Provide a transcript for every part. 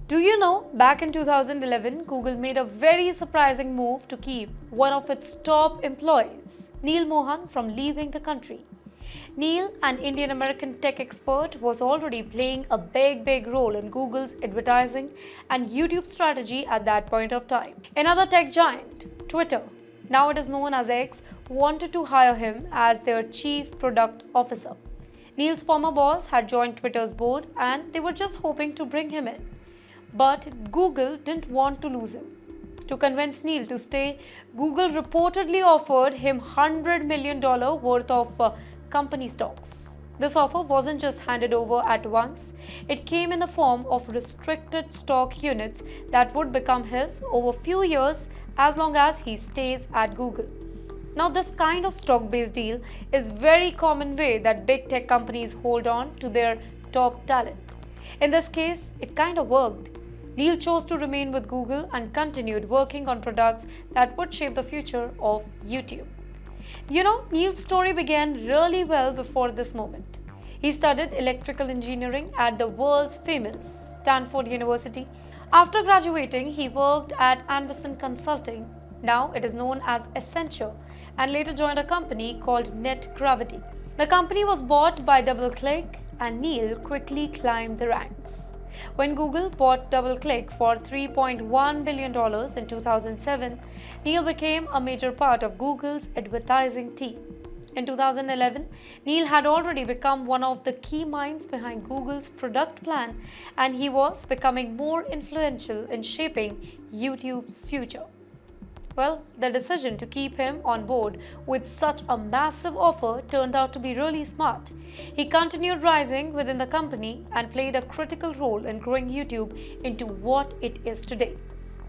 Do you know, back in 2011, Google made a very surprising move to keep one of its top employees, Neil Mohan, from leaving the country. Neil, an Indian American tech expert, was already playing a big role in Google's advertising and YouTube strategy at that point of time. Another tech giant, Twitter, now it is known as X, wanted to hire him as their chief product officer. Neil's former boss had joined Twitter's board and they were just hoping to bring him in. But Google didn't want to lose him. To convince Neil to stay, Google reportedly offered him $100 million worth of company stocks. This offer wasn't just handed over at once, it came in the form of restricted stock units that would become his over a few years as long as he stays at Google. Now, this kind of stock-based deal is very common way that big tech companies hold on to their top talent. In this case, it kind of worked. Neil chose to remain with Google and continued working on products that would shape the future of YouTube. Neil's story began really well before this moment. He studied electrical engineering at the world's famous Stanford University. After graduating, he worked at Anderson Consulting, now it is known as Accenture, and later joined a company called NetGravity. The company was bought by DoubleClick, and Neil quickly climbed the ranks. When Google bought DoubleClick for $3.1 billion in 2007, Neil became a major part of Google's advertising team. In 2011, Neil had already become one of the key minds behind Google's product plan, and he was becoming more influential in shaping YouTube's future. Well, the decision to keep him on board with such a massive offer turned out to be really smart. He continued rising within the company and played a critical role in growing YouTube into what it is today.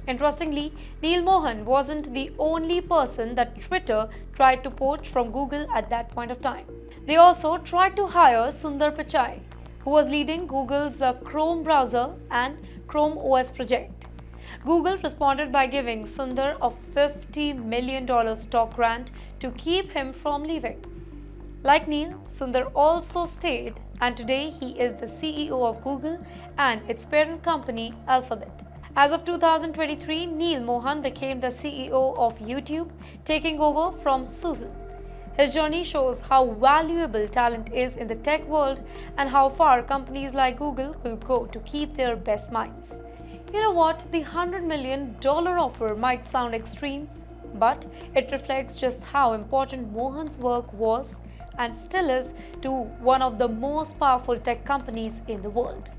Interestingly, Neil Mohan wasn't the only person that Twitter tried to poach from Google at that point of time. They also tried to hire Sundar Pichai, who was leading Google's Chrome browser and Chrome OS project. Google responded by giving Sundar a $50 million stock grant to keep him from leaving. Like Neil, Sundar also stayed, and today he is the CEO of Google and its parent company Alphabet. As of 2023, Neil Mohan became the CEO of YouTube, taking over from Susan. His journey shows how valuable talent is in the tech world and how far companies like Google will go to keep their best minds. You know what? The $100 million offer might sound extreme, but it reflects just how important Mohan's work was and still is to one of the most powerful tech companies in the world.